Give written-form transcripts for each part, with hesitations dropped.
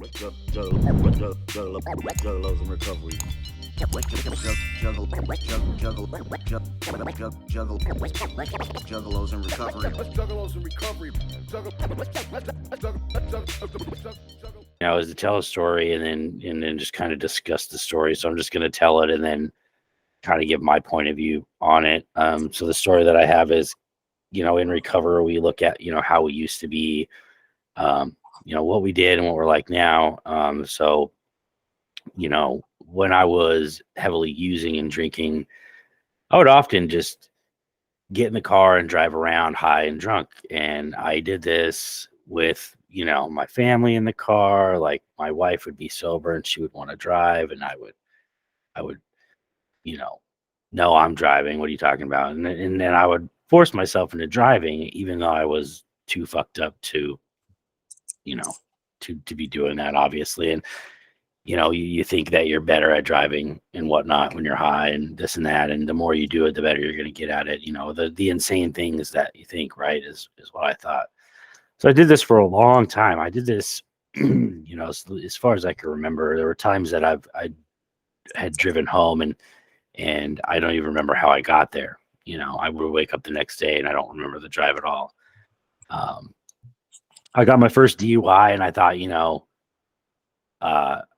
Juggalos in recovery. Juggalos in recovery. Juggalos in recovery. Is to tell a story and then just kind of discuss the story. So I'm just going to tell it and then kind of give my point of view on it. So the story that I have is, in recovery, we look at, how we used to be, what we did and what we're like now. So, when I was heavily using and drinking, I would often just get in the car and drive around high and drunk. And I did this with, my family in the car. Like my wife would be sober and she would want to drive, and I would, you know, no, I'm driving. What are you talking about? And then I would force myself into driving, even though I was too fucked up to, you know, to be doing that, obviously. And you think that you're better at driving and whatnot when you're high and this and that. And the more you do it, the better you're going to get at it. The insane things that you think, right, is what I thought. So I did this for a long time. I did this, as far as I can remember. There were times that I had driven home and I don't even remember how I got there. I would wake up the next day and I don't remember the drive at all. Um, I got my first DUI and I thought,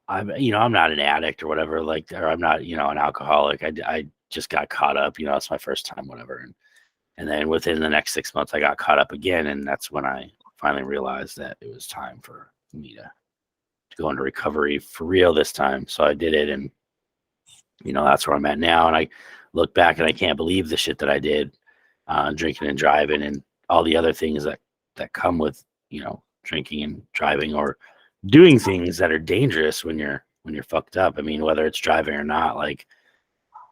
I'm not an addict or whatever, like, or I'm not, an alcoholic. I just got caught up, it's my first time, whatever. And then within the next 6 months, I got caught up again. And that's when I finally realized that it was time for me to go into recovery for real this time. So I did it. And, that's where I'm at now. And I look back and I can't believe the shit that I did, drinking and driving and all the other things that come with, drinking and driving, or doing things that are dangerous when you're fucked up. I mean, whether it's driving or not, like,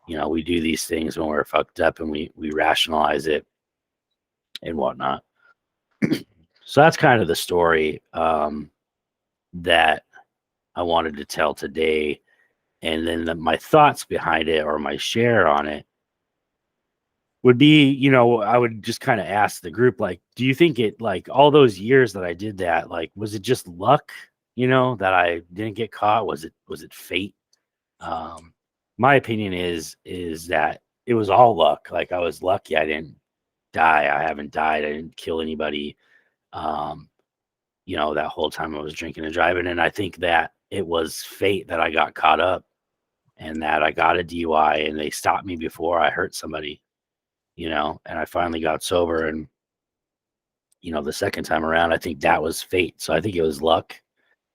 we do these things when we're fucked up and we rationalize it and whatnot. So that's kind of the story that I wanted to tell today. And then my thoughts behind it, or my share on it, would be, I would just kind of ask the group, like, do you think it, like, all those years that I did that, like, was it just luck, that I didn't get caught? Was it fate? My opinion is that it was all luck. Like, I was lucky I didn't die. I haven't died. I didn't kill anybody. Um, that whole time I was drinking and driving. And I think that it was fate that I got caught up and that I got a DUI and they stopped me before I hurt somebody, and I finally got sober. And, the second time around, I think that was fate. So I think it was luck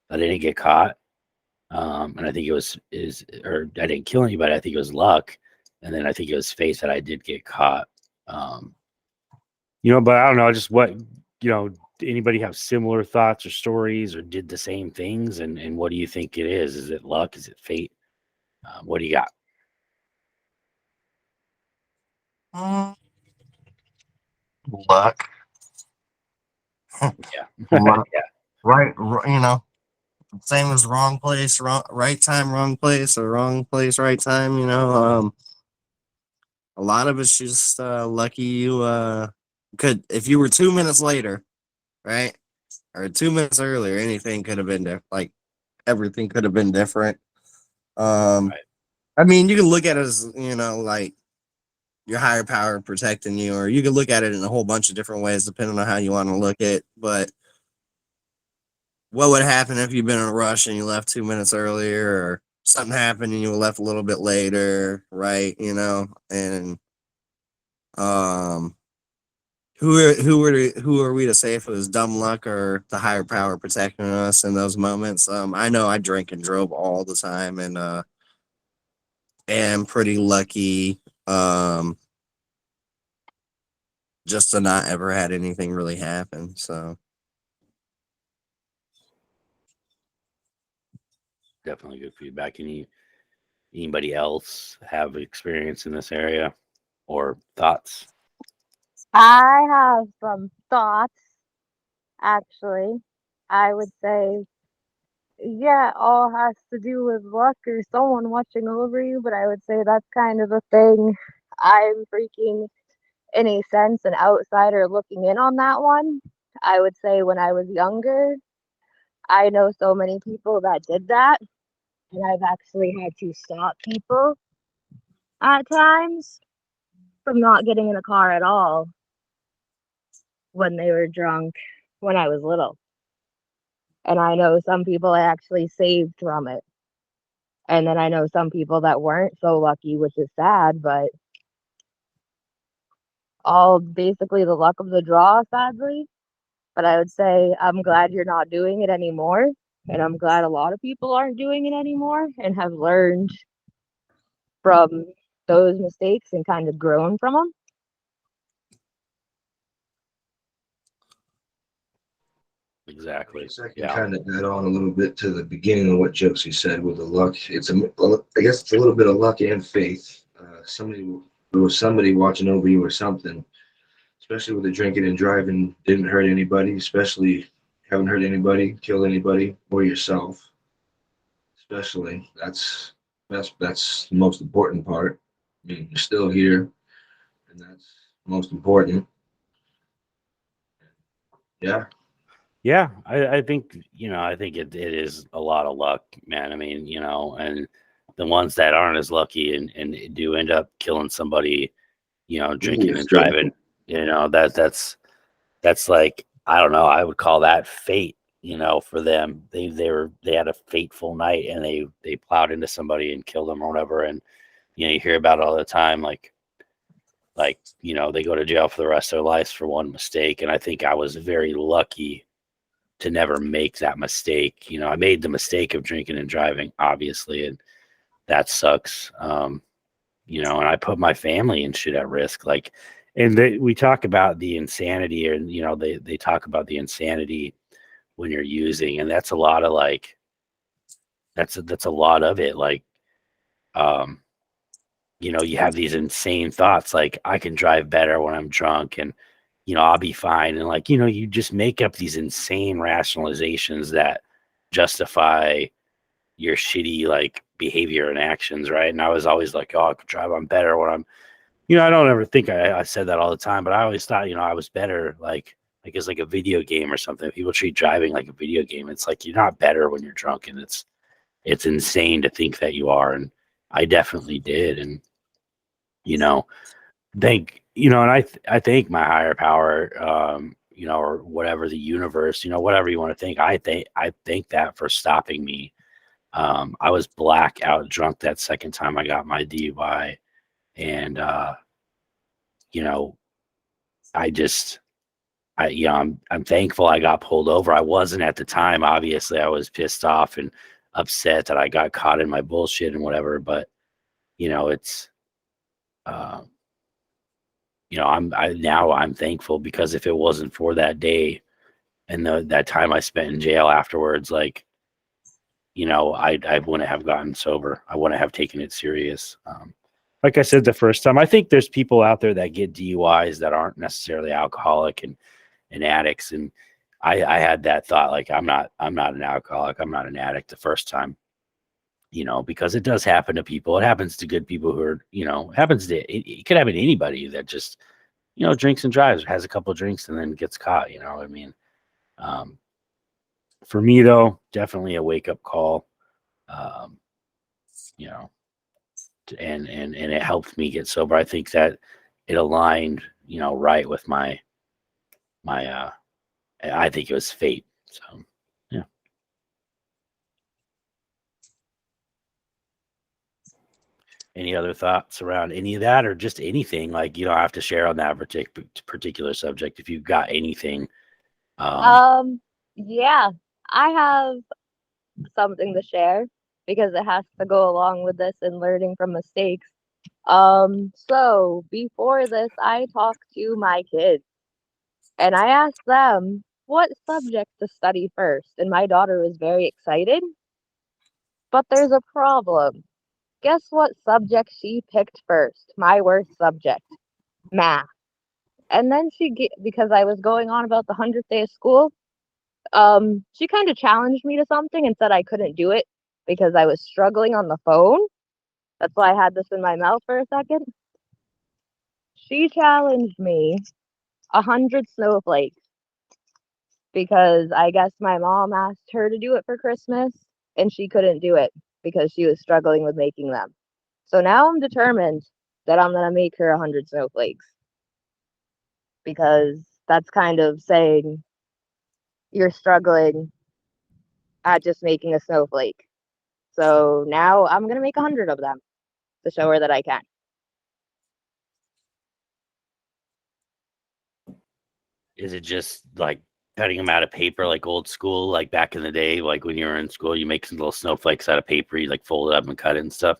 that I didn't get caught. And I think or I didn't kill anybody. I think it was luck. And then I think it was fate that I did get caught. But I don't know, just what, anybody have similar thoughts or stories or did the same things? And what do you think it is? Is it luck? Is it fate? What do you got? Mm, luck. Yeah. Luck. Yeah. Right, same as wrong place, right time, wrong place, or wrong place, right time. A lot of it's just lucky you could, if you were 2 minutes later, right, or 2 minutes earlier, anything could have been different. Like everything could have been different. Right. I mean, you can look at it as like your higher power protecting you, or you can look at it in a whole bunch of different ways depending on how you want to look at it. But what would happen if you've been in a rush and you left 2 minutes earlier, or something happened and you left a little bit later, right? And who are we to say if it was dumb luck or the higher power protecting us in those moments? I know I drink and drove all the time, and am pretty lucky just to not ever had anything really happen. So Definitely good feedback. Anybody else have experience in this area or thoughts? I have some thoughts, actually. I would say, yeah, it all has to do with luck or someone watching over you, but I would say that's kind of a thing. I'm freaking, in a sense, an outsider looking in on that one. I would say when I was younger, I know so many people that did that, and I've actually had to stop people at times from not getting in a car at all when they were drunk when I was little. And I know some people I actually saved from it. And then I know some people that weren't so lucky, which is sad, but all basically the luck of the draw, sadly. But I would say I'm glad you're not doing it anymore. And I'm glad a lot of people aren't doing it anymore and have learned from those mistakes and kind of grown from them. Exactly. guess I can Yeah. kind of add on a little bit to the beginning of what Josie said with the luck. I guess it's a little bit of luck and faith. There was somebody watching over you or something, especially with the drinking and driving. Didn't hurt anybody, especially haven't hurt anybody, killed anybody, or yourself. Especially that's the most important part. I mean, you're still here, and that's most important. Yeah, Yeah, I think I think it is a lot of luck, man. I mean, and the ones that aren't as lucky and do end up killing somebody, drinking and driving, that's like, I don't know, I would call that fate, for them. They had a fateful night and they plowed into somebody and killed them or whatever. And you hear about it all the time, like they go to jail for the rest of their lives for one mistake. And I think I was very lucky to never make that mistake. I made the mistake of drinking and driving, obviously, and that sucks. And I put my family and shit at risk. Like, and we talk about the insanity, and they talk about the insanity when you're using, and that's a lot of like, that's a lot of it. Like, um, you have these insane thoughts, like I can drive better when I'm drunk, and I'll be fine. And like, you just make up these insane rationalizations that justify your shitty like behavior and actions, right? And I was always like, oh, I could drive, I'm better when I'm, I don't ever think I said that all the time, but I always thought, I was better, like it's like a video game or something. People treat driving like a video game. It's like you're not better when you're drunk, and it's insane to think that you are. And I definitely did. And you know, and I thank my higher power, or whatever, the universe, whatever you want to think. I thank that for stopping me. I was blackout drunk that second time I got my DUI, and you know, I just, I'm thankful I got pulled over. I wasn't at the time. Obviously, I was pissed off and upset that I got caught in my bullshit and whatever. But it's, uh, I'm thankful, because if it wasn't for that day and that time I spent in jail afterwards, like, I wouldn't have gotten sober. I wouldn't have taken it serious. Like I said the first time, I think there's people out there that get DUIs that aren't necessarily alcoholic and addicts. And I had that thought, like, I'm not an alcoholic. I'm not an addict the first time, because it does happen to people. It happens to good people who are, it could happen to anybody that just, drinks and drives, has a couple of drinks and then gets caught. You know what I mean? Um, for me though, definitely a wake up call. Um, you know, and it helped me get sober. I think that it aligned, right with my I think it was fate. So yeah. Any other thoughts around any of that, or just anything? Like, you don't have to share on that particular subject if you've got anything. Um, yeah, I have something to share because it has to go along with this and learning from mistakes. So before this, I talked to my kids and I asked them what subject to study first, and my daughter was very excited. But there's a problem. Guess what subject she picked first? My worst subject, math. And then because I was going on about the 100th day of school, she kind of challenged me to something and said I couldn't do it because I was struggling on the phone. That's why I had this in my mouth for a second. She challenged me 100 snowflakes. because I guess my mom asked her to do it for Christmas and she couldn't do it because she was struggling with making them. So now I'm determined that I'm gonna make her 100 snowflakes because that's kind of saying you're struggling at just making a snowflake. So now I'm gonna make 100 of them to show her that I can. Is it just like cutting them out of paper, like old school, like back in the day, like when you were in school, you make some little snowflakes out of paper, you like fold it up and cut it and stuff?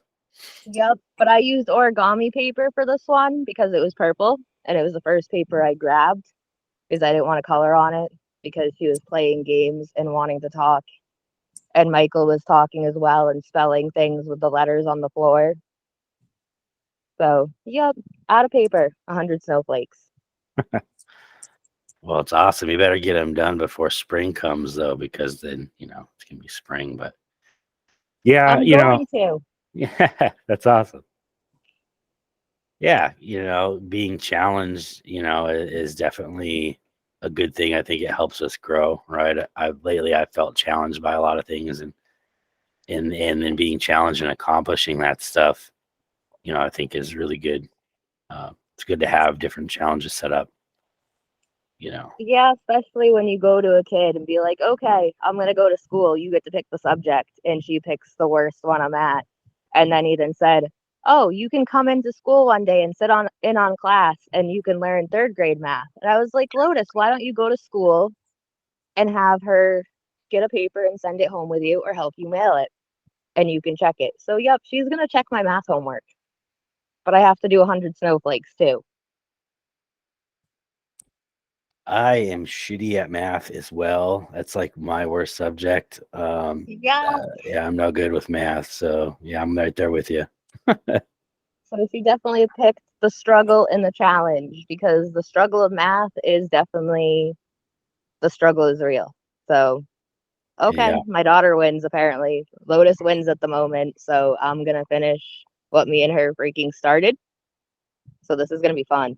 Yep, but I used origami paper for this one because it was purple and it was the first paper I grabbed because I didn't want to color on it because she was playing games and wanting to talk. And Michael was talking as well and spelling things with the letters on the floor. So, yep, out of paper, 100 snowflakes. Well, it's awesome. You better get them done before spring comes, though, because then, you know, it's going to be spring. But yeah, I'm you know, going to. yeah, that's awesome. Yeah, you know, being challenged, you know, is definitely a good thing. I think it helps us grow, right? I've felt challenged by a lot of things, and then being challenged and accomplishing that stuff, you know, I think is really good. It's good to have different challenges set up, you know. Yeah, especially when you go to a kid and be like, okay, I'm going to go to school. You get to pick the subject. And she picks the worst one I'm at. And then Ethan said, oh, you can come into school one day and sit in on class and you can learn third grade math. And I was like, Lotus, why don't you go to school and have her get a paper and send it home with you or help you mail it and you can check it. So, yep, she's going to check my math homework. But I have to do 100 snowflakes too. I am shitty at math as well. That's like my worst subject. Yeah. Yeah, I'm no good with math. So yeah, I'm right there with you. So she definitely picked the struggle and the challenge because the struggle of math is definitely the struggle is real. So, okay, Yeah. my daughter wins apparently. Lotus wins at the moment. So I'm going to finish what me and her freaking started. So this is going to be fun.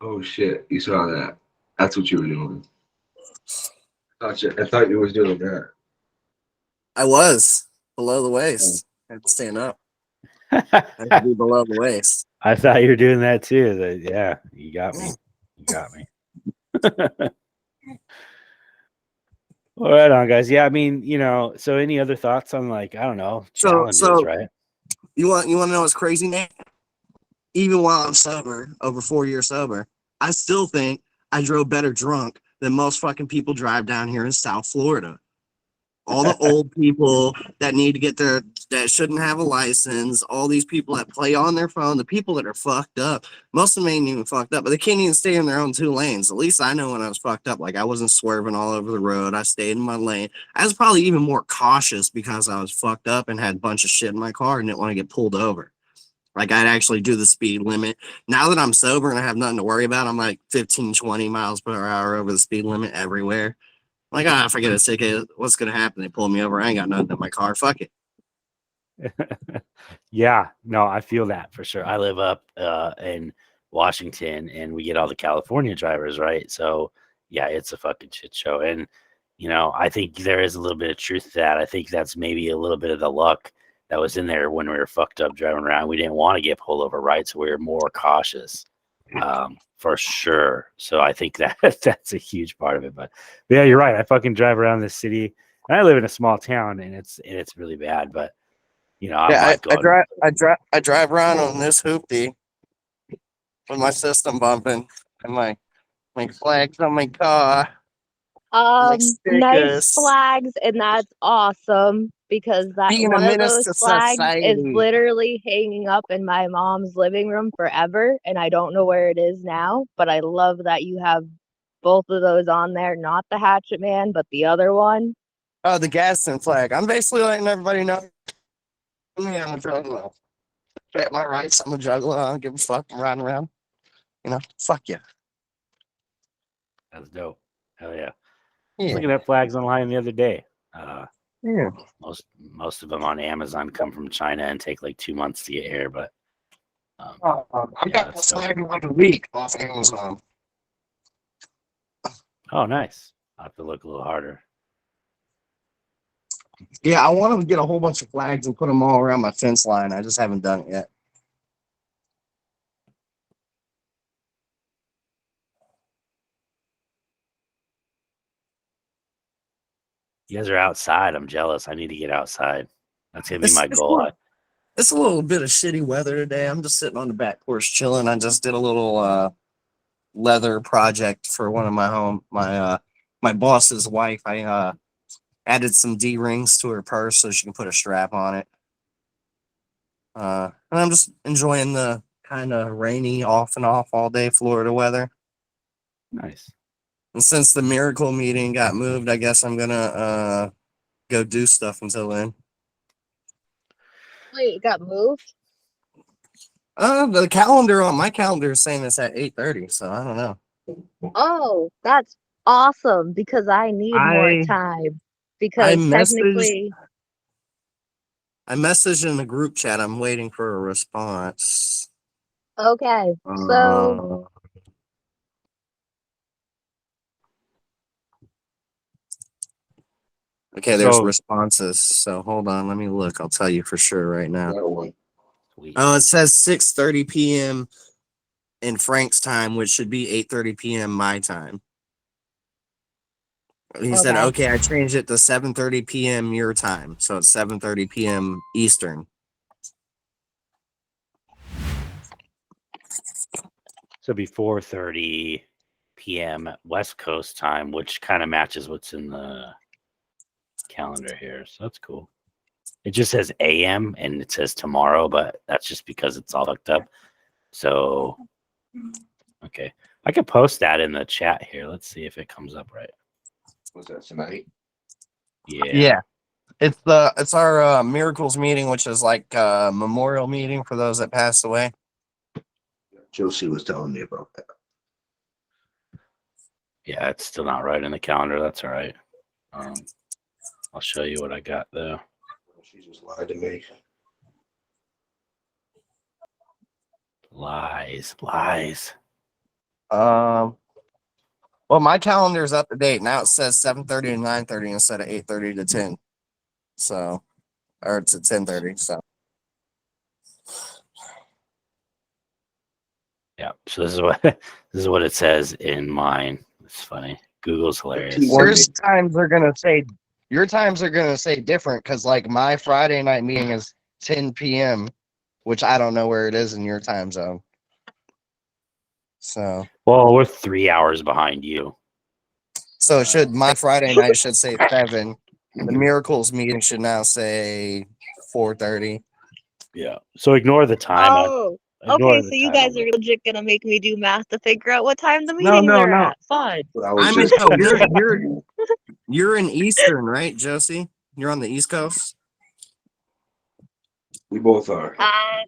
Oh shit! You saw that? That's what you were doing. I thought you was doing that. I was below the waist. I had to stand up. I had to be below the waist. I thought you were doing that too. Yeah, you got me. You got me. All right on, guys. Yeah, I mean, you know, so any other thoughts on, like, I don't know, challenges, So right? you want to know what's crazy, Nate? Even while I'm sober, over 4 years sober, I still think I drove better drunk than most fucking people drive down here in South Florida. All the old people that need to get that shouldn't have a license, all these people that play on their phone, the people that are fucked up. Most of them ain't even fucked up, but they can't even stay in their own 2 lanes. At least I know when I was fucked up, like I wasn't swerving all over the road. I stayed in my lane. I was probably even more cautious because I was fucked up and had a bunch of shit in my car and didn't want to get pulled over. Like I'd actually do the speed limit. Now that I'm sober and I have nothing to worry about, I'm like 15, 20 miles per hour over the speed limit everywhere. Like, if I get a ticket, what's going to happen? They pull me over. I ain't got nothing in my car. Fuck it. Yeah, no, I feel that for sure. I live up in Washington and we get all the California drivers, right? So yeah, it's a fucking shit show. And you know, I think there is a little bit of truth to that. I think that's maybe a little bit of the luck that was in there when we were fucked up driving around. We didn't want to get pulled over, right? So we were more cautious, for sure. So I think that that's a huge part of it. But yeah, you're right. I fucking drive around this city and I live in a small town and it's really bad, but you know, I'm like going, I drive around on this hoopty with my system bumping and my flags on my car, my Nice stickers. flags, and that's awesome because that Being a one of menace those to flags is society. literally hanging up in my mom's living room forever, and I don't know where it is now, but I love that you have both of those on there, not the Hatchet Man, but the other one. Oh, the Gaston flag. I'm basically letting everybody know. Yeah, I'm a juggalo. At my rights, I'm a juggalo. I don't give a fuck. I'm riding around. Fuck you. that's dope. Hell yeah. Yeah. Looking at flags online the other day. Yeah. Most of them on Amazon come from China and take like 2 months to get here, but I Yeah, got that's this dope. flag in like a week off Amazon. Oh, nice. I'll have to look a little harder. Yeah, I want to get a whole bunch of flags and put them all around my fence line. I just haven't done it yet. You guys are outside. I'm jealous. I need to get outside. That's gonna be It's, my it's, goal. it's a little bit of shitty weather today. I'm just sitting on the back porch chilling. I just did a little leather project for one of my boss's wife. I added some D rings to her purse so she can put a strap on it. And I'm just enjoying the kind of rainy off and off all day Florida weather. Nice. And since the miracle meeting got moved, I guess I'm gonna go do stuff until then. Wait, it got moved? The calendar on my calendar is saying it's at 8:30, so I don't know. Oh, that's awesome because I need more I time. I Because messaged technically, I messaged in the group chat. I'm waiting for a response. okay, so Uh, okay, there's So responses. So hold on, let me look. I'll tell you for sure right now. That one. sweet. Oh, it says 6:30 p.m. in Frank's time, which should be 8:30 p.m. my time. He said, okay. "Okay, I changed it to 7:30 p.m. your time, so it's 7:30 p.m. Eastern." So before 4:30 p.m. West Coast time, which kind of matches what's in the calendar here. So that's cool. It just says AM and it says tomorrow, but that's just because it's all hooked up. So, okay. I could post that in the chat here. Let's see if it comes up right. Was that tonight? Yeah. It's our miracles meeting, which is like a memorial meeting for those that passed away. Josie was telling me about that. Yeah, it's still not right in the calendar. That's all right. I'll show you what I got though. She just lied to me. Lies. Well, my calendar's up to date now. It says 7:30 to 9:30 instead of 8:30 to 10. So, or it's at 10:30. So, Yeah. So this is what it says in mine. It's funny. Google's hilarious. your times are gonna say different because like my Friday night meeting is 10 p.m., which I don't know where it is in your time zone. So, Well, we're 3 hours behind you. so it should my Friday night should say 7. The miracles meeting should now say 4:30. Yeah. So ignore the time. Oh, Ignore okay, the so you time. guys are legit gonna make me do math to figure out what time the No, meetings no, are no. at. Fine. But I was I'm in, just no, you're in Eastern, right, Josie? You're on the East Coast. we both are.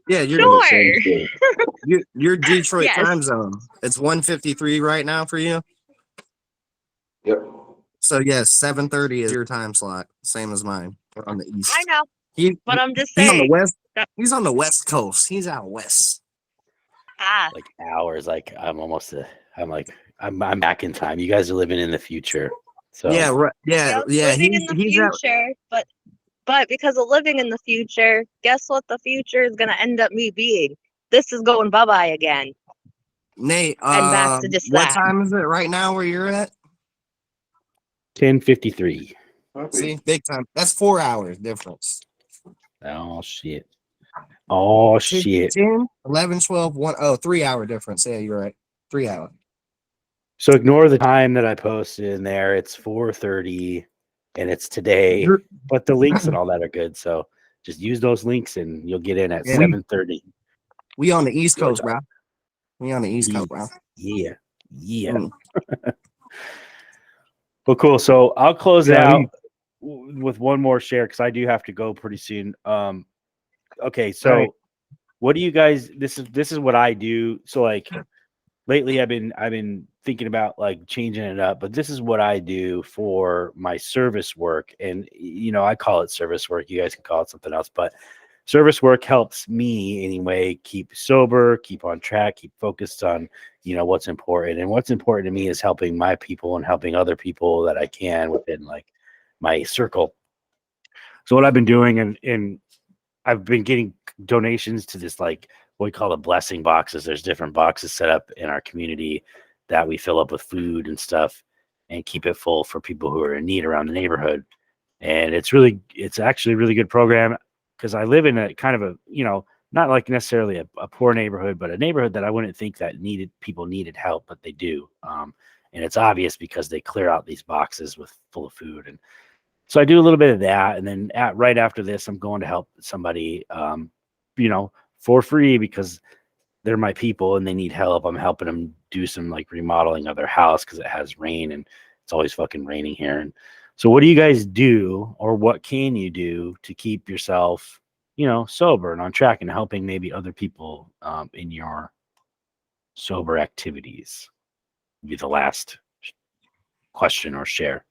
Yeah, We're in the same Sure. state. you're Detroit Yes. time zone. It's 1:53 right now for you. Yep. So yes, 7:30 is your time slot, same as mine. We're on the East. I know, He, but I'm just he's on the saying. West. that- He's on the West Coast. He's out west. Like hours. Like I'm back in time. You guys are living in the future. So Yeah, right. Yeah, Yep, yeah. living in the He's out. future, but because of living in the future, guess what the future is gonna end up me being? This is going bye-bye again. Nate, And back to just what that. time is it right now where you're at? 10:53. See, big time. That's 4 hours difference. Oh shit. Oh shit. 10, 11, 12, 1. Oh, 3 hour difference. Yeah, you're right. 3 hour. So ignore the time that I posted in there. It's 4:30 and it's today. You're- But the links and all that are good. So just use those links and you'll get in at Yeah. 7:30. We on the East Coast, bro. We on the East Coast, bro. Yeah. Mm. Well, cool. So I'll close it Yeah, out with one more share because I do have to go pretty soon. Okay, so Right. what do you guys? This is what I do. So like lately, I've been thinking about like changing it up, but this is what I do for my service work, and I call it service work. You guys can call it something else, but service work helps me anyway keep sober, keep on track, keep focused on, what's important. And what's important to me is helping my people and helping other people that I can within like my circle. So what I've been doing, and I've been getting donations to this, like what we call the blessing boxes. There's different boxes set up in our community that we fill up with food and stuff and keep it full for people who are in need around the neighborhood. And it's actually a really good program because I live in a kind of a, not like necessarily a poor neighborhood, but a neighborhood that I wouldn't think that people needed help, but they do. And it's obvious because they clear out these boxes full of food. And so I do a little bit of that. And then right after this, I'm going to help somebody, for free because they're my people and they need help. I'm helping them do some like remodeling of their house because it has rain and it's always fucking raining here. And so what do you guys do, or what can you do to keep yourself, sober and on track and helping maybe other people in your sober activities? Be the last question or share.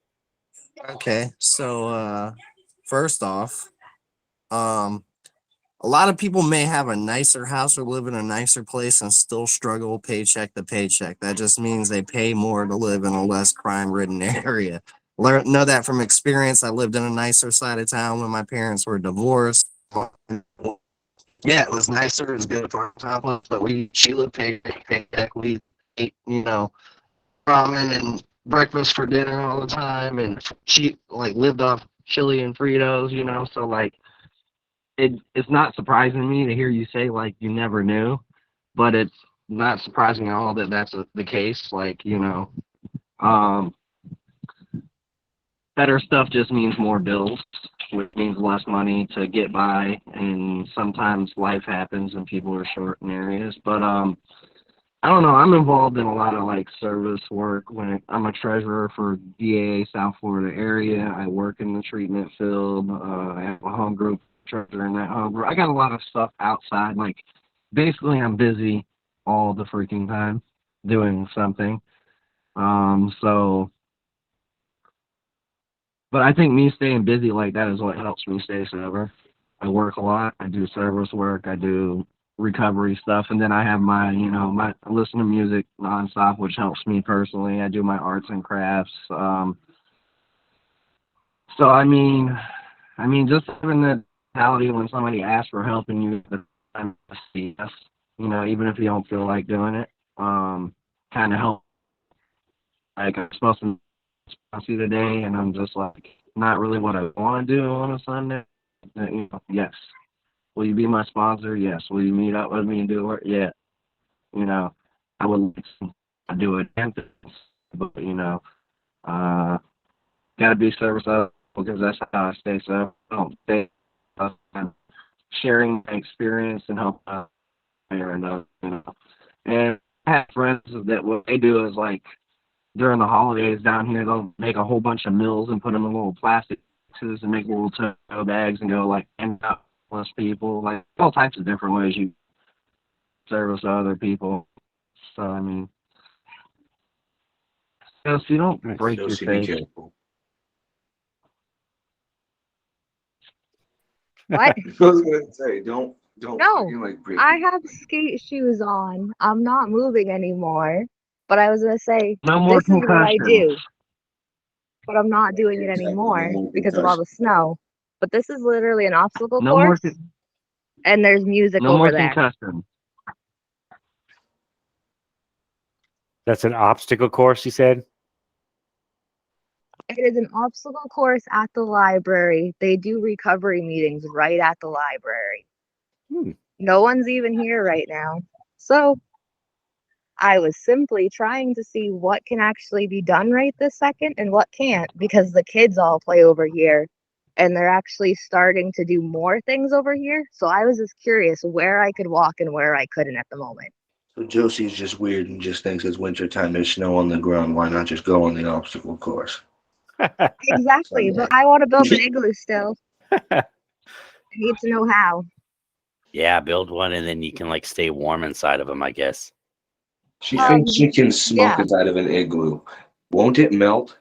Okay, so first off, a lot of people may have a nicer house or live in a nicer place and still struggle paycheck to paycheck. That just means they pay more to live in a less crime-ridden area. Know that from experience. I lived in a nicer side of town when my parents were divorced. Yeah, it was nicer. It was good for our but Sheila paid paycheck. We ate, ramen and breakfast for dinner all the time, and she like lived off chili and Fritos, so like it's not surprising to me to hear you say like you never knew, but it's not surprising at all that that's the case. Like, better stuff just means more bills, which means less money to get by, and sometimes life happens and people are short in areas. But I don't know. I'm involved in a lot of like service work. I'm a treasurer for DAA South Florida area. I work in the treatment field. I have a home group treasurer in that home group. I got a lot of stuff outside. Like basically, I'm busy all the freaking time doing something. But I think me staying busy like that is what helps me stay sober. I work a lot. I do service work. I do recovery stuff, and then I have my I listen to music nonstop, which helps me personally. I do my arts and crafts. So I mean just having the mentality when somebody asks for help and you the time to say yes, even if you don't feel like doing it, kind of help. Like I'm supposed to see today, and I'm just like not really what I want to do on a Sunday. Yes. Will you be my sponsor? Yes. Will you meet up with me and do it? Yeah. I would like to do it, but gotta be service up because that's how I stay. So I don't stay sharing my experience and help out and And I have friends that what they do is like during the holidays down here, they'll make a whole bunch of meals and put them in little plastic boxes and make little tote bags and go like hand out homeless people, like all types of different ways you service other people. So I mean, so you don't break your face. What? I was gonna say, don't No, fucking, like break. I have skate shoes on. I'm not moving anymore. But I was gonna say, No more this is what I concussions. do, but I'm not doing it Exactly, anymore no more because of all the snow. But this is literally an obstacle No more, course, and there's music no over more there. concussions. That's an obstacle course, you said? It is an obstacle course at the library. They do recovery meetings right at the library. No one's even here right now. So I was simply trying to see what can actually be done right this second and what can't, because the kids all play over here and they're actually starting to do more things over here. So I was just curious where I could walk and where I couldn't at the moment. So Josie's just weird and just thinks it's wintertime, there's snow on the ground. Why not just go on the obstacle course? Exactly, but I want to build an igloo still. I need to know how. Yeah, build one and then you can like stay warm inside of them, I guess. She thinks she can smoke yeah. inside of an igloo. Won't it melt?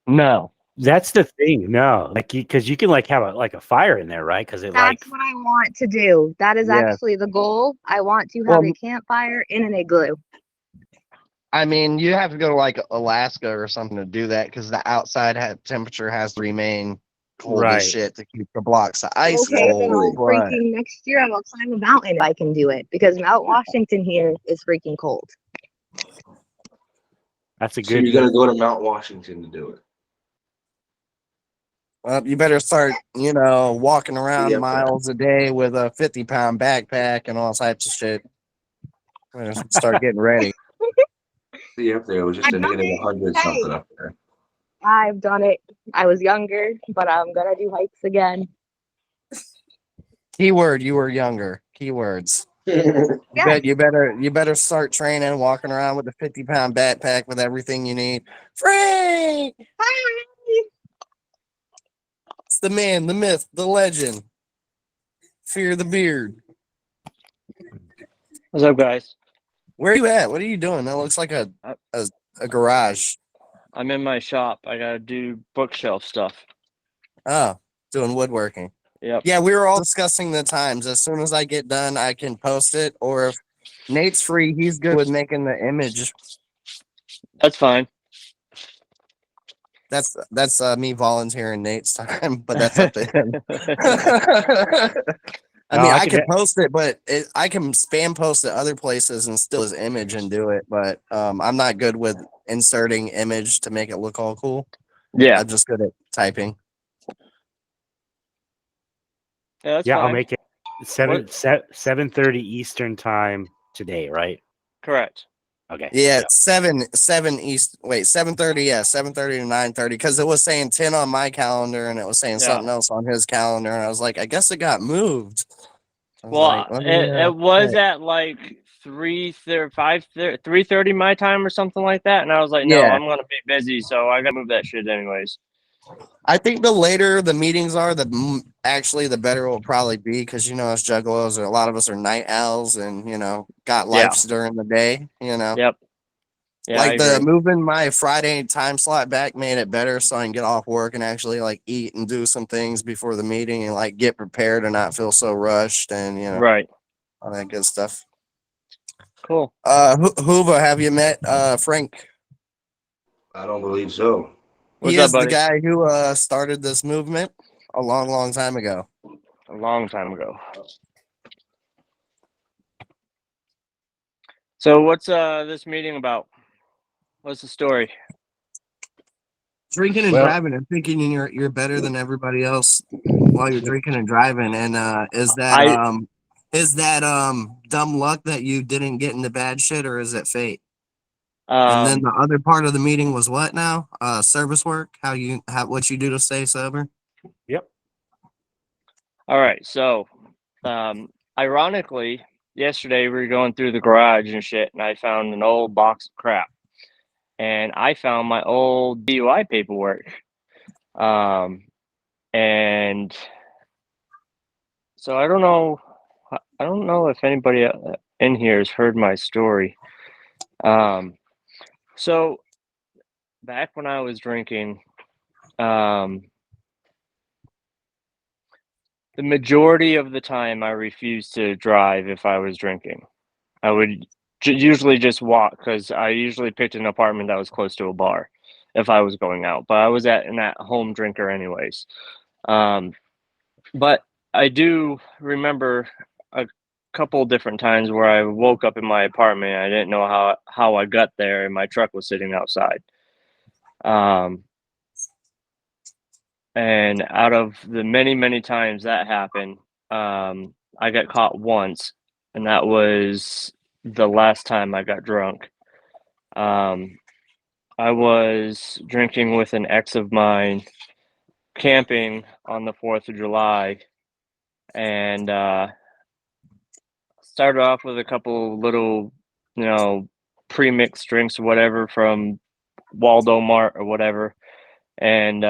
No. That's the thing. No, like because you can like have a fire in there, right? Because it like That's what I want to do. That is Yeah. actually the goal. I want to have Well, a campfire in an igloo. I mean, you have to go to like Alaska or something to do that because the outside temperature has to remain cold as right. shit to keep the blocks of ice Okay, then cold. I'll But freaking next year I will climb a mountain if I can do it because Mount Washington here is freaking cold. That's a So good. you're gonna go to Mount Washington to do it. you better start, walking around Yeah. miles a day with a 50-pound backpack and all types of shit. Better start getting ready. See up there, it was just a I've done negative it. 100 Hey, something up there. I've done it. I was younger, but I'm gonna do hikes again. Keyword: you were younger. Keywords. Yes. You better start training, walking around with a 50-pound backpack with everything you need. Free! Hi. It's the man, the myth, the legend. Fear the beard. What's up, guys? Where are you at? What are you doing? That looks like a garage. I'm in my shop. I gotta do bookshelf stuff. Oh, doing woodworking. Yep. Yeah, we were all discussing the times. As soon as I get done, I can post it. Or if Nate's free, he's good with making the image. That's fine. That's me volunteering Nate's time, but that's up to him. I No, mean, I I could can post it, but I can spam post it other places and still his image and do it. But I'm not good with inserting image to make it look all cool. Yeah. I'm just good at typing. Yeah, that's Yeah, I'll fine. make it 7:30 Eastern time today, right? Correct. Okay. Yeah, 7 East. Wait, 7:30. Yeah, 7:30 to 9:30. Because it was saying 10 on my calendar, and it was saying Yeah. something else on his calendar, and I was like, I guess it got moved. I was Well, like, let me, it was check. at like 3:30 my time or something like that, and I was like, no, Yeah. I'm gonna be busy, so I gotta move that shit anyways. I think the later the meetings are, actually the better it will probably be because as juggalos, a lot of us are night owls and got Yeah. lives during the day. Yep. Yeah, I Like the agree. moving my Friday time slot back made it better, so I can get off work and actually like eat and do some things before the meeting and like get prepared and not feel so rushed and Right. all that good stuff. Cool. Hoover, have you met Frank? I don't believe so. What's He up, is the buddy? guy who started this movement a long, long time ago. A long time ago. So what's this meeting about? What's the story? Drinking and Well- driving and thinking you're better than everybody else while you're drinking and driving. And is that dumb luck that you didn't get into bad shit, or is it fate? And then the other part of the meeting was what now? Service work, what you do to stay sober. Yep. All right, so ironically, yesterday we were going through the garage and shit, and I found an old box of crap, and I found my old DUI paperwork, and so I don't know if anybody in here has heard my story. So back when I was drinking, the majority of the time I refused to drive if I was drinking. I would usually just walk because I usually picked an apartment that was close to a bar if I was going out. But I was an at-home drinker anyways. But I do remember a couple different times where I woke up in my apartment and I didn't know how I got there and my truck was sitting outside. And out of the many, many times that happened, I got caught once, and that was the last time I got drunk. I was drinking with an ex of mine, camping on the 4th of July, and started off with a couple little, pre-mixed drinks or whatever from Waldo Mart or whatever, and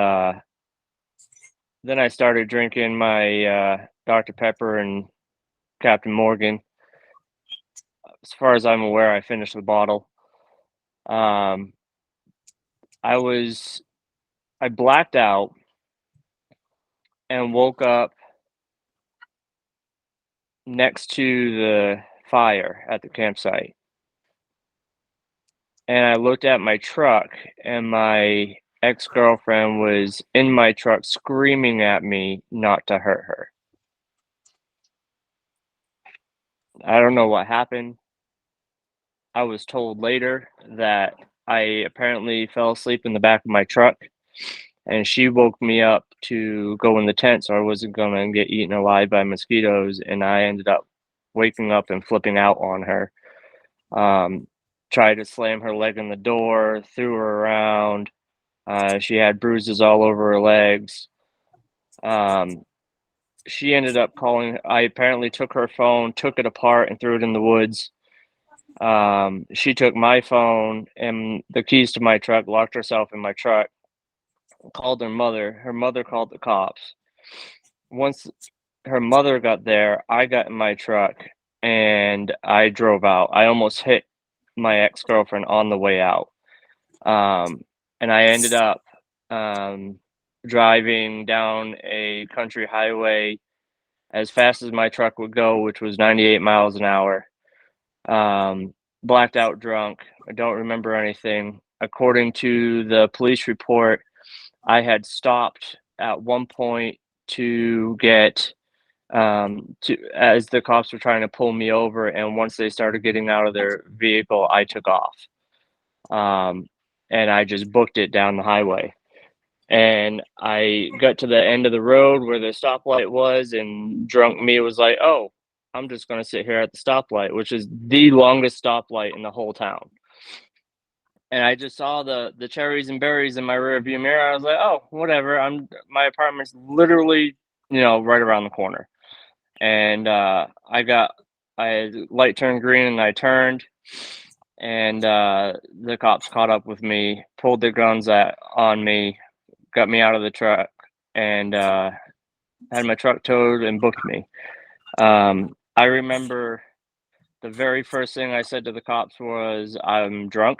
then I started drinking my Dr. Pepper and Captain Morgan. As far as I'm aware, I finished the bottle. I I blacked out and woke up next to the fire at the campsite. And I looked at my truck, and my ex-girlfriend was in my truck screaming at me not to hurt her. I don't know what happened. I was told later that I apparently fell asleep in the back of my truck, and she woke me up to go in the tent so I wasn't going to get eaten alive by mosquitoes, and I ended up waking up and flipping out on her. Tried to slam her leg in the door, threw her around. She had bruises all over her legs. She ended up calling. I apparently took her phone, took it apart, and threw it in the woods. She took my phone and the keys to my truck, locked herself in my truck, called her mother. Her mother called the cops. Once her mother got there, I got in my truck and I drove out. I almost hit my ex-girlfriend on the way out. And I ended up driving down a country highway as fast as my truck would go, which was 98 miles an hour. Blacked out drunk. I don't remember anything. According to the police report, I had stopped at one point to get as the cops were trying to pull me over, and once they started getting out of their vehicle, I took off. And I just booked it down the highway. And I got to the end of the road where the stoplight was, and drunk me was like, "Oh, I'm just going to sit here at the stoplight," which is the longest stoplight in the whole town. And I just saw the cherries and berries in my rearview mirror. I was like, "Oh, whatever. My apartment's literally, right around the corner." And light turned green, and I turned, and the cops caught up with me, pulled their guns on me, got me out of the truck, and had my truck towed and booked me. I remember the very first thing I said to the cops was, "I'm drunk."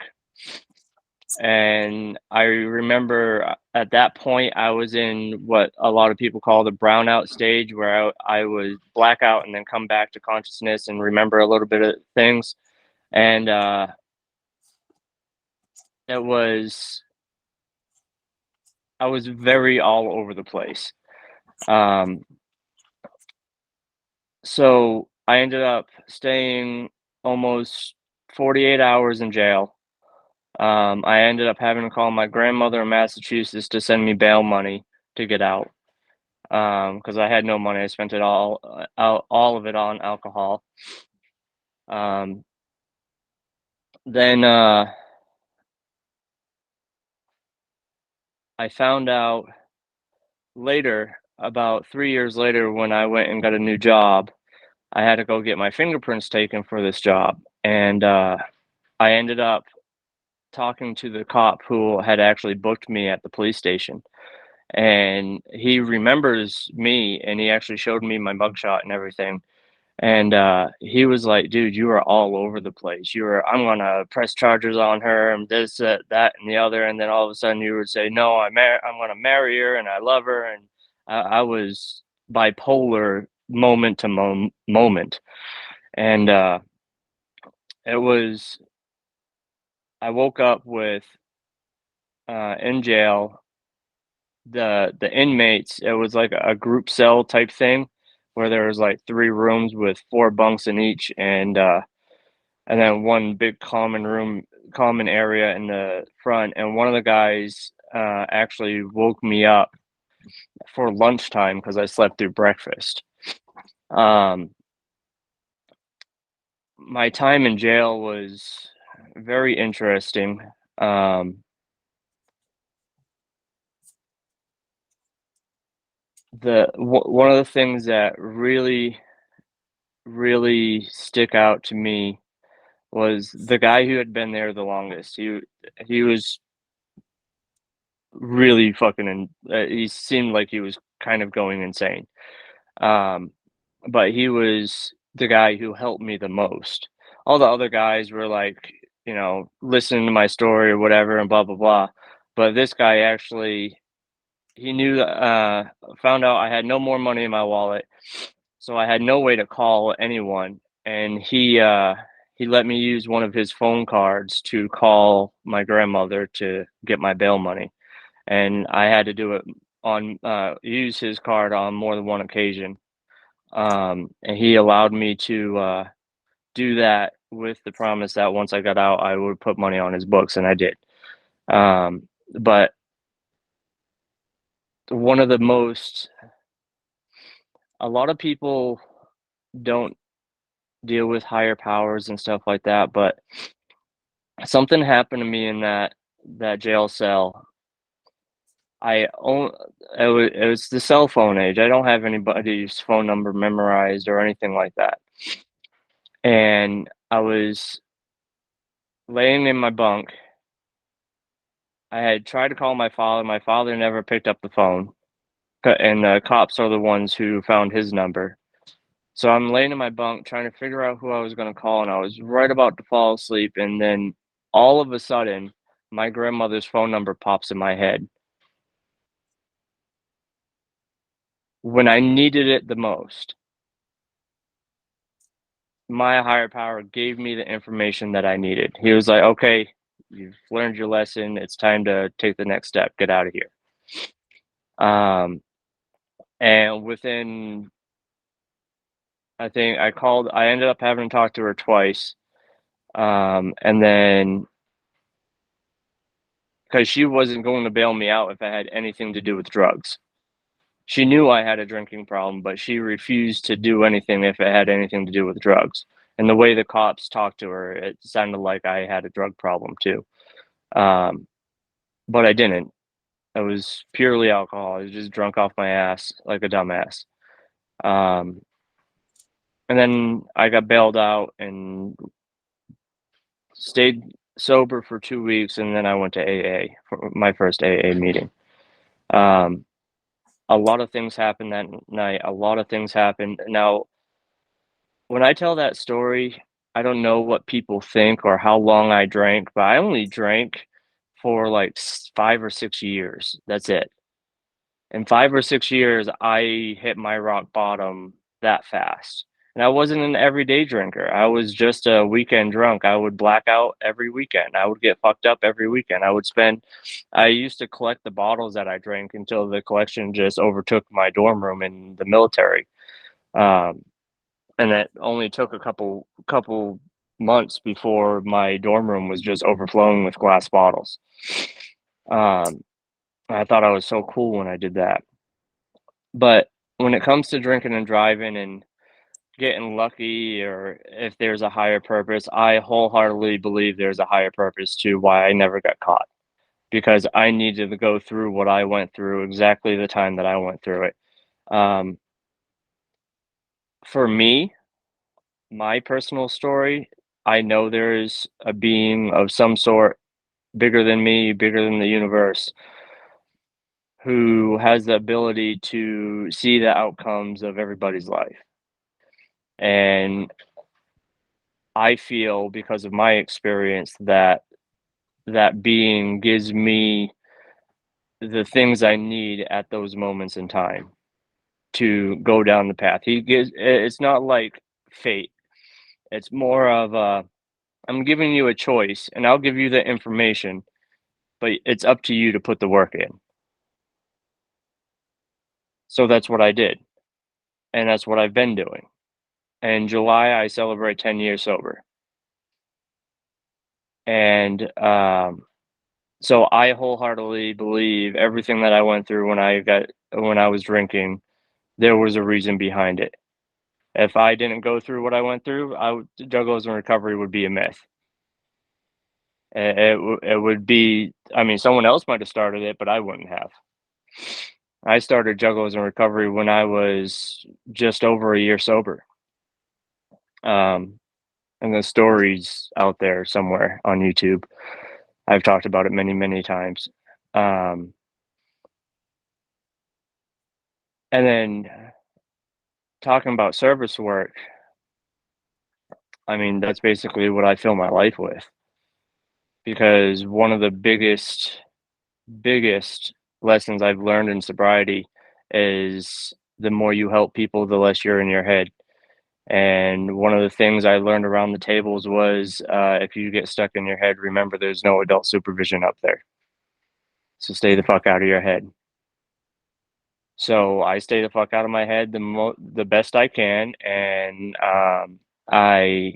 And I remember at that point, I was in what a lot of people call the brownout stage, where I was blackout and then come back to consciousness and remember a little bit of things. And I was very all over the place. So I ended up staying almost 48 hours in jail. I ended up having to call my grandmother in Massachusetts to send me bail money to get out, because I had no money. I spent it all of it on alcohol. Then I found out later, about 3 years later, when I went and got a new job, I had to go get my fingerprints taken for this job, and I ended up talking to the cop who had actually booked me at the police station, and he remembers me, and he actually showed me my mugshot and everything. And he was like, "Dude, you are all over the place. I'm gonna press charges on her and this, that, and the other." And then all of a sudden, you would say, "No, I'm gonna marry her and I love her." And I was bipolar moment to moment, and it was. I woke up with in jail. The inmates. It was like a group cell type thing, where there was like 3 rooms with 4 bunks in each, and then one big common area in the front. And one of the guys actually woke me up for lunchtime because I slept through breakfast. My time in jail was very interesting. One of the things that really stick out to me was the guy who had been there the longest. He was really fucking he seemed like he was kind of going insane. But he was the guy who helped me the most. All the other guys were like, listening to my story or whatever and blah blah blah. But this guy actually he knew, found out I had no more money in my wallet, so I had no way to call anyone, and he let me use one of his phone cards to call my grandmother to get my bail money, and I had to do it on use his card on more than one occasion, and he allowed me to do that with the promise that once I got out, I would put money on his books, and I did. But one of the most, a lot of people don't deal with higher powers and stuff like that, but something happened to me in that jail cell. It was the cell phone age. I don't have anybody's phone number memorized or anything like that. And I was laying in my bunk. I had tried to call my father. My father never picked up the phone, and the cops are the ones who found his number. So I'm laying in my bunk trying to figure out who I was going to call, and I was right about to fall asleep, and then all of a sudden, my grandmother's phone number pops in my head when I needed it the most. My higher power gave me the information that I needed. He was like, "Okay, you've learned your lesson. It's time to take the next step. Get out of here." And within, I think I ended up having to talk to her twice. And then, because she wasn't going to bail me out if I had anything to do with drugs. She knew I had a drinking problem, but she refused to do anything if it had anything to do with drugs. And the way the cops talked to her, it sounded like I had a drug problem too. But I didn't. I was purely alcohol. I was just drunk off my ass like a dumbass. And then I got bailed out and stayed sober for 2 weeks, and then I went to AA for my first AA meeting. A lot of things happened that night. A lot of things happened. Now, when I tell that story, I don't know what people think or how long I drank, but I only drank for like 5 or 6 years. That's it. In 5 or 6 years, I hit my rock bottom that fast. And I wasn't an everyday drinker. I was just a weekend drunk. I would black out every weekend. I would get fucked up every weekend. I used to collect the bottles that I drank until the collection just overtook my dorm room in the military. And it only took a couple months before my dorm room was just overflowing with glass bottles. I thought I was so cool when I did that. But when it comes to drinking and driving and getting lucky, or if there's a higher purpose, I wholeheartedly believe there's a higher purpose to why I never got caught, because I needed to go through what I went through exactly the time that I went through it. Um, for me, my personal story, I know there is a being of some sort bigger than me, bigger than the universe, who has the ability to see the outcomes of everybody's life. And I feel, because of my experience, that that being gives me the things I need at those moments in time to go down the path. It's not like fate. It's more of I'm giving you a choice and I'll give you the information, but it's up to you to put the work in. So that's what I did. And that's what I've been doing. In July, I celebrate 10 years sober. And so I wholeheartedly believe everything that I went through when I was drinking, there was a reason behind it. If I didn't go through what I went through, Juggalos in Recovery would be a myth. It would be, I mean, someone else might have started it, but I wouldn't have. I started Juggalos in Recovery when I was just over a year sober. And the story's out there somewhere on YouTube. I've talked about it many, many times. And then talking about service work, I mean, that's basically what I fill my life with. Because one of the biggest lessons I've learned in sobriety is the more you help people, the less you're in your head. And one of the things I learned around the tables was if you get stuck in your head, remember there's no adult supervision up there. So stay the fuck out of your head. So I stay the fuck out of my head the best I can, and I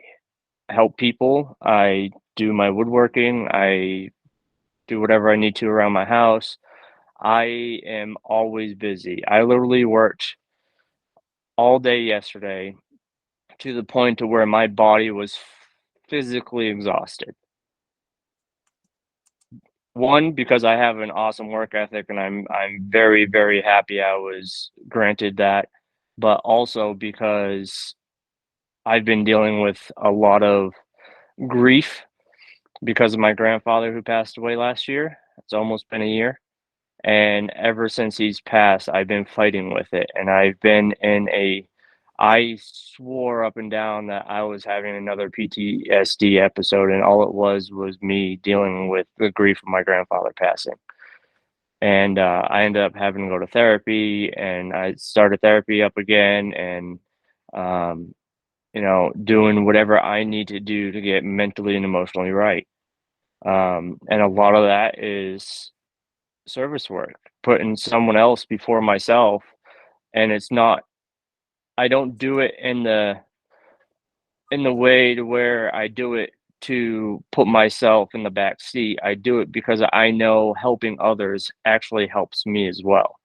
help people. I do my woodworking. I do whatever I need to around my house. I am always busy. I literally worked all day yesterday to the point to where my body was physically exhausted. One, because I have an awesome work ethic and I'm very, very happy I was granted that, but also because I've been dealing with a lot of grief because of my grandfather who passed away last year. It's almost been a year. And ever since he's passed, I've been fighting with it. And I swore up and down that I was having another PTSD episode, and all it was me dealing with the grief of my grandfather passing. And I ended up having to go to therapy, and I started therapy up again, and doing whatever I need to do to get mentally and emotionally right. And a lot of that is service work, putting someone else before myself. And I don't do it in the way to where I do it to put myself in the back seat. I do it because I know helping others actually helps me as well.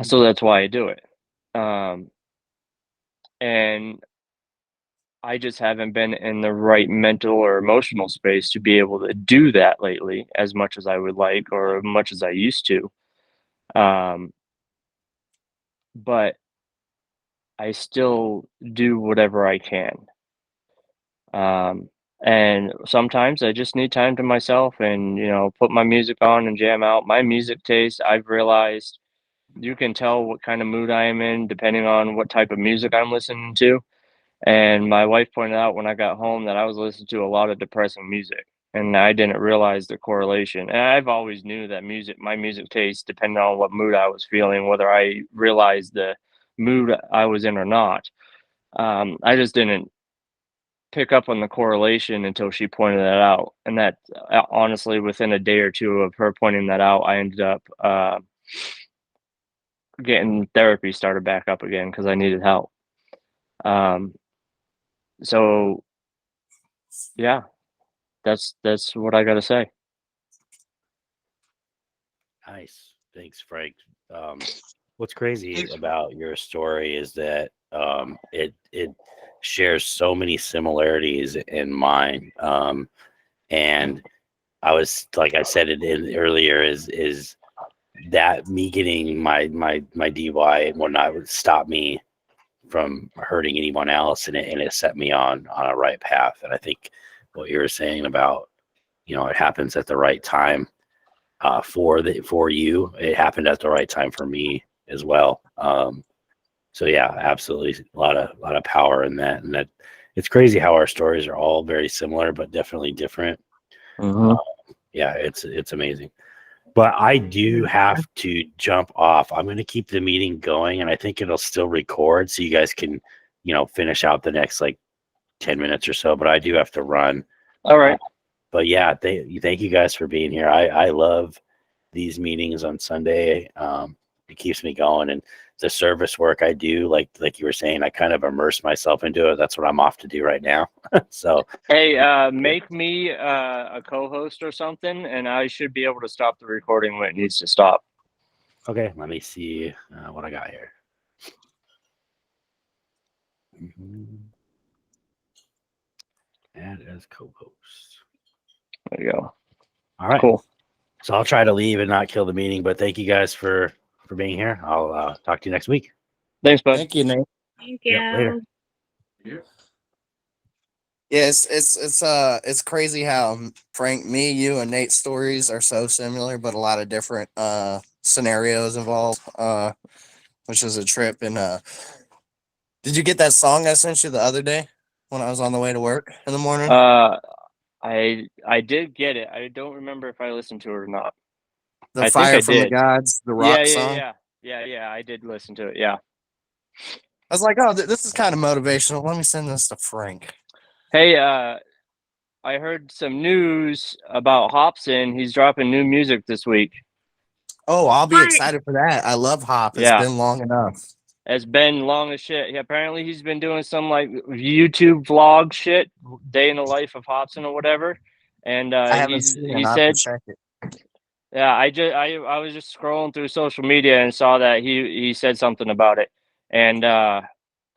So that's why I do it. And I just haven't been in the right mental or emotional space to be able to do that lately as much as I would like or as much as I used to. But I still do whatever I can. And sometimes I just need time to myself and, put my music on and jam out. My music taste, I've realized you can tell what kind of mood I am in depending on what type of music I'm listening to. And my wife pointed out when I got home that I was listening to a lot of depressing music, and I didn't realize the correlation. And I've always knew that my music taste depended on what mood I was feeling, whether I realized the mood I was in or not. I just didn't pick up on the correlation until she pointed that out. And that honestly, within a day or two of her pointing that out, I ended up getting therapy started back up again because I needed help. So yeah, that's what I gotta say. Nice. Thanks, Frank. What's crazy about your story is that it shares so many similarities in mine. And I was, like I said it in earlier, is that me getting my DUI and whatnot would stop me from hurting anyone else, and it set me on a right path. And I think what you were saying about, it happens at the right time for you. It happened at the right time for me as well. So yeah, absolutely, a lot of power in that. And that it's crazy how our stories are all very similar, but definitely different. Yeah, it's amazing. But I do have to jump off. I'm going to keep the meeting going, and I think it'll still record, so you guys can, finish out the next like 10 minutes or so. But I do have to run. All right. But yeah, thank you guys for being here. I love these meetings on Sunday. It keeps me going, and the service work I do, like you were saying, I kind of immerse myself into it. That's what I'm off to do right now. So Hey, make me a co-host or something, and I should be able to stop the recording when it needs to stop. okay, let me see what I got here. Add as co-host. There you go. All right. Cool. So I'll try to leave and not kill the meeting, but thank you guys for being here. I'll talk to you next week. Thanks, bud. Thank you, Nate. Thank you. Yep, later. Yeah, it's crazy how Frank, me, you, and Nate's stories are so similar, but a lot of different scenarios involved. Which was a trip. And did you get that song I sent you the other day when I was on the way to work in the morning? I did get it. I don't remember if I listened to it or not. The I think Fire I from the did. Gods, the rock Yeah, song. yeah. I did listen to it. Yeah. I was like, oh, this is kind of motivational. Let me send this to Frank. Hey, I heard some news about Hobson. He's dropping new music this week. Oh, I'll be What? excited for that. I love Hop. It's Yeah. been long enough. It's been long as shit. Apparently, he's been doing some like YouTube vlog shit, day in the life of Hobson or whatever. And I haven't seen it. he I have to said, check it. yeah, I was just scrolling through social media and saw that he said something about it. And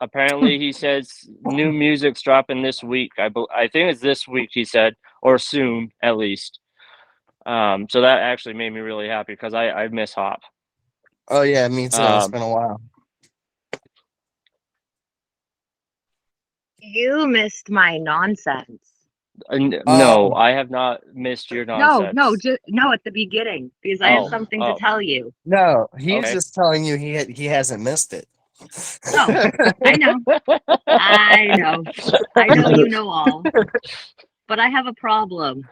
apparently, he says new music's dropping this week. I think it's this week. He said, or soon at least. So that actually made me really happy because I miss Hop. Oh yeah, me too. It's been a while. You missed my nonsense. No, I have not missed your nonsense. No, no, at the beginning because I have Oh, something to tell you. No, he's Okay. just telling you he hasn't missed it. No, I know, I know you know all, but I have a problem.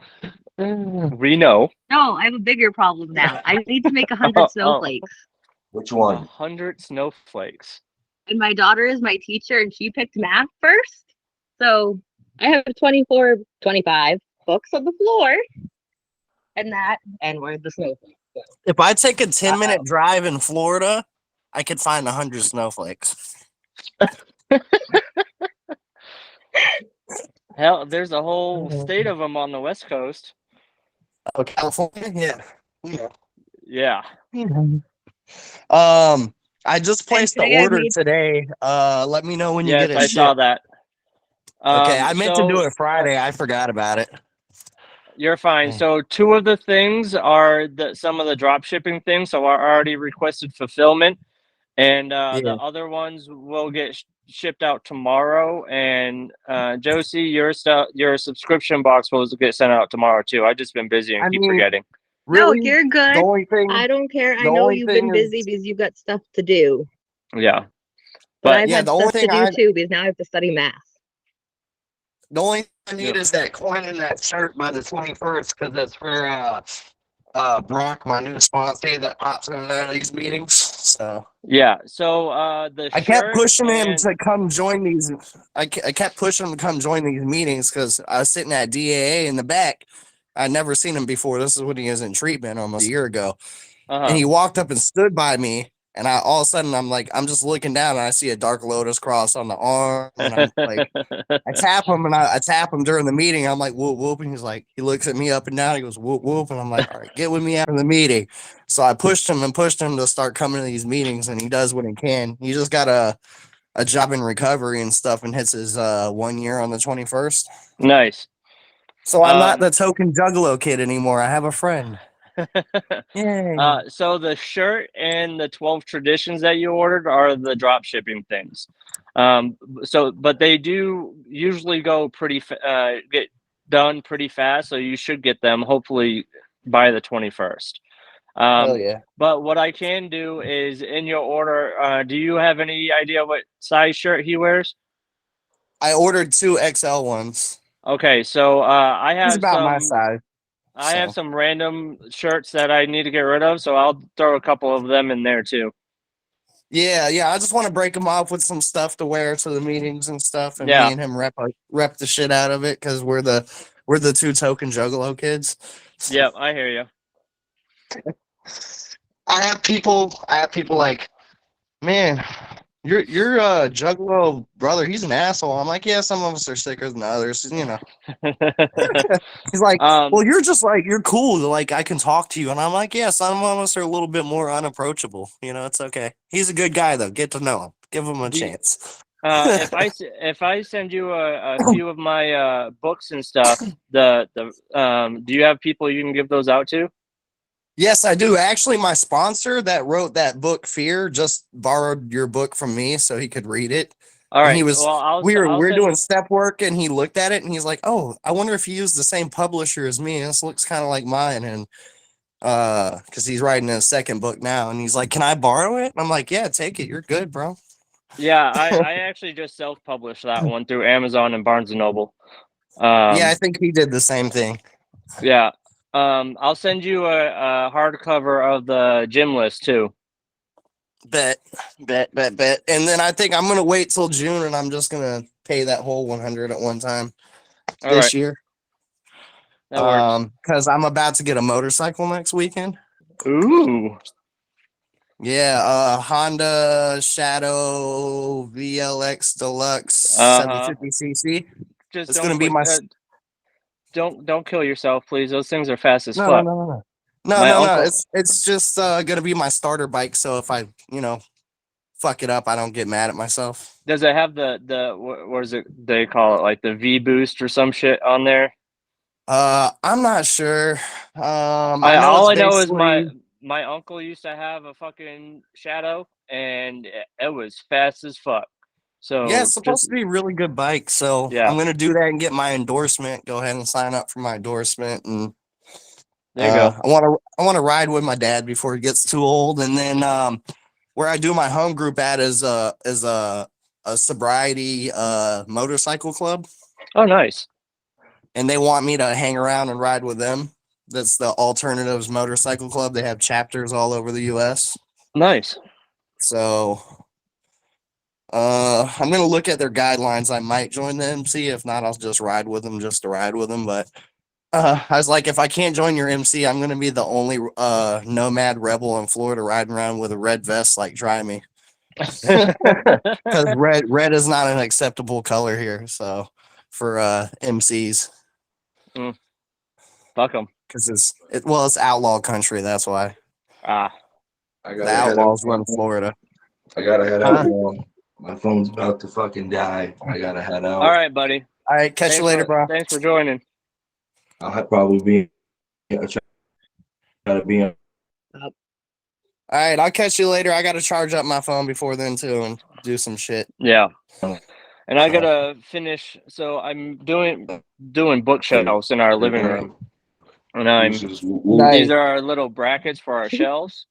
We know. No, I have a bigger problem now. I need to make 100 snowflakes. Which one? 100 snowflakes. And my daughter is my teacher and she picked math first. So I have 24, 25 books on the floor. And where the snowflakes go. If I take a 10-minute drive in Florida, I could find 100 snowflakes. Hell, there's a whole state of them on the West Coast. Oh, California? Yeah. Yeah. I just placed the today I order made- today. Let me know when you Yes, get it I saw shipped. that. Okay, I meant to do so- it Friday. I forgot about it. You're fine. Yeah. So two of the things are some of the drop shipping things. So I already requested fulfillment, and Yeah. the other ones will get shipped out tomorrow. And Josie, your subscription box will get sent out tomorrow too. I've just been busy and keep forgetting. Really? No, you're good. The only thing, I don't care. I the know only you've been thing busy is- because you've got stuff to do. Yeah, But But- I've Yeah, had the only stuff to thing do I- too because now I have to study math. the only thing I need Yep. is that coin in that shirt by the 21st because that's for Brock, my new sponsor that pops in and out of these meetings. So yeah. So the I kept shirt pushing him and- to come join these. I kept pushing him to come join these meetings because I was sitting at DAA in the back. I'd never seen him before. This is when he was in treatment almost a year ago. Uh-huh. And he walked up and stood by me. And all of a sudden, I'm just looking down and I see a dark lotus cross on the arm. And I'm like, I tap him and I tap him during the meeting. I'm like, whoop, whoop. And he's like, he looks at me up and down. He goes, whoop, whoop. And I'm like, all right, get with me after the meeting. So I pushed him to start coming to these meetings. And he does what he can. He just got a job in recovery and stuff and hits his 1 year on the 21st. Nice. So I'm not the token Juggalo kid anymore. I have a friend. Yay. So the shirt and the 12 traditions that you ordered are the drop shipping things. But they do usually go get done pretty fast. So you should get them hopefully by the 21st. Hell yeah. But what I can do is in your order, do you have any idea what size shirt he wears? I ordered 2 XL ones. Okay, so I have He's about my some. size. I have some random shirts that I need to get rid of, so I'll throw a couple of them in there too. Yeah. I just want to break him off with some stuff to wear to the meetings and stuff, and Yeah. me and him rep the shit out of it because we're the 2 token Juggalo kids. Yep, I hear you. I have people like, man, your Juggalo brother, he's an asshole. I'm like, yeah, some of us are sicker than others, you know. He's like, well, you're just like, you're cool. Like, I can talk to you. And I'm like, yeah, some of us are a little bit more unapproachable. You know, it's okay. He's a good guy, though. Get to know him. Give him a chance. If I send you a few of my books and stuff, do you have people you can give those out to? Yes, I do. Actually, my sponsor that wrote that book, Fear, just borrowed your book from me so he could read it. All right. And he was, well, we're doing step work, and he looked at it and he's like, "Oh, I wonder if he used the same publisher as me. This looks kind of like mine." And because he's writing his second book now, and he's like, "Can I borrow it?" And I'm like, "Yeah, take it. You're good, bro." Yeah, I actually just self-published that one through Amazon and Barnes and Noble. Yeah, I think he did the same thing. Yeah. I'll send you a hardcover of the gym list too. Bet. And then I think I'm gonna wait till June, and I'm just gonna pay that whole 100 at one time All this right, year. that works. Because I'm about to get a motorcycle next weekend. Ooh, Yeah, Honda Shadow VLX Deluxe uh-huh. 750cc. Just It's don't gonna be quit. my Don't kill yourself, please. Those things are fast as no no fuck. no no no no My no no. uncle It's just gonna be my starter bike. So if I fuck it up, I don't get mad at myself. does it have the what is it they call it, like the V boost or some shit on there? I'm not sure. I I know all it's I know is my basically my uncle used to have a fucking Shadow, and it was fast as fuck. yeah, So it's supposed just to be a really good bike. So yeah, I'm gonna do that and get my endorsement. Go ahead and sign up for my endorsement, and there you go. I want to ride with my dad before he gets too old, and then where I do my home group at is a sobriety motorcycle club, Oh, nice. and they want me to hang around and ride with them. That's the Alternatives Motorcycle Club. They have chapters all over the U.S. Nice. So I'm gonna look at their guidelines. I might join the MC. If not, I'll just ride with them just to ride with them. But I was like, if I can't join your MC, I'm gonna be the only nomad rebel in Florida riding around with a red vest. Like, try me, because red is not an acceptable color here. So for MCs, Fuck them. because it's outlaw country. That's why Ah, I the gotta head outlaws out. run Florida. I gotta head out Huh? now. My phone's about to fucking die. I gotta head out. all right, buddy. All right, catch you later, bro. Thanks for joining. I'll probably be try to be on. All right, I'll catch you later. I got to charge up my phone before then too and do some shit. Yeah. And I gotta finish. So I'm doing bookshelves in our living room, and Deuces. these are our little brackets for our shelves,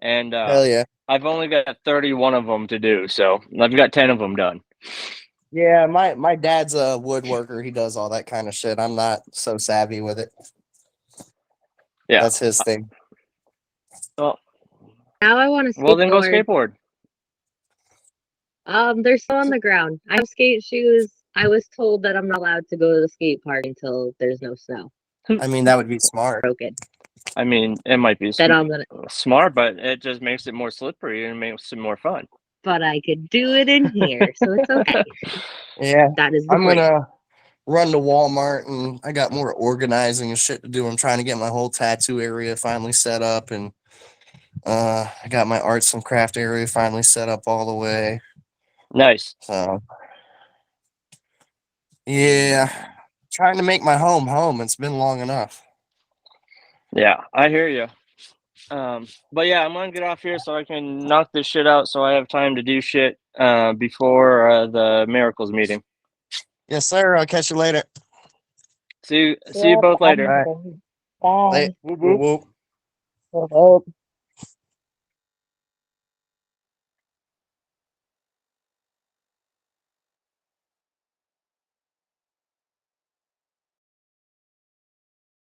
and Hell yeah. I've only got 31 of them to do, so I've got 10 of them done. Yeah, my dad's a woodworker. He does all that kind of shit. I'm not so savvy with it. Yeah. That's his thing. Well, Now I want to well, then go skateboard. skateboard. They're still on the ground. I have skate shoes. I was told that I'm not allowed to go to the skate park until there's no snow. I mean, that would be smart. Broken. I mean, it might be Then I'm gonna. smart, but it just makes it more slippery and makes it more fun. But I could do it in here, so it's okay. Yeah, That is the I'm plan. gonna run to Walmart, and I got more organizing and shit to do. I'm trying to get my whole tattoo area finally set up, and I got my arts and craft area finally set up all the way. Nice. So yeah, trying to make my home. It's been long enough. Yeah, I hear you. But yeah, I'm gonna get off here so I can knock this shit out, so I have time to do shit before the miracles meeting. Yes, sir. I'll catch you later. See you both later. All right. Bye. Whoop, Whoop, whoop. whoop. Whoop, whoop.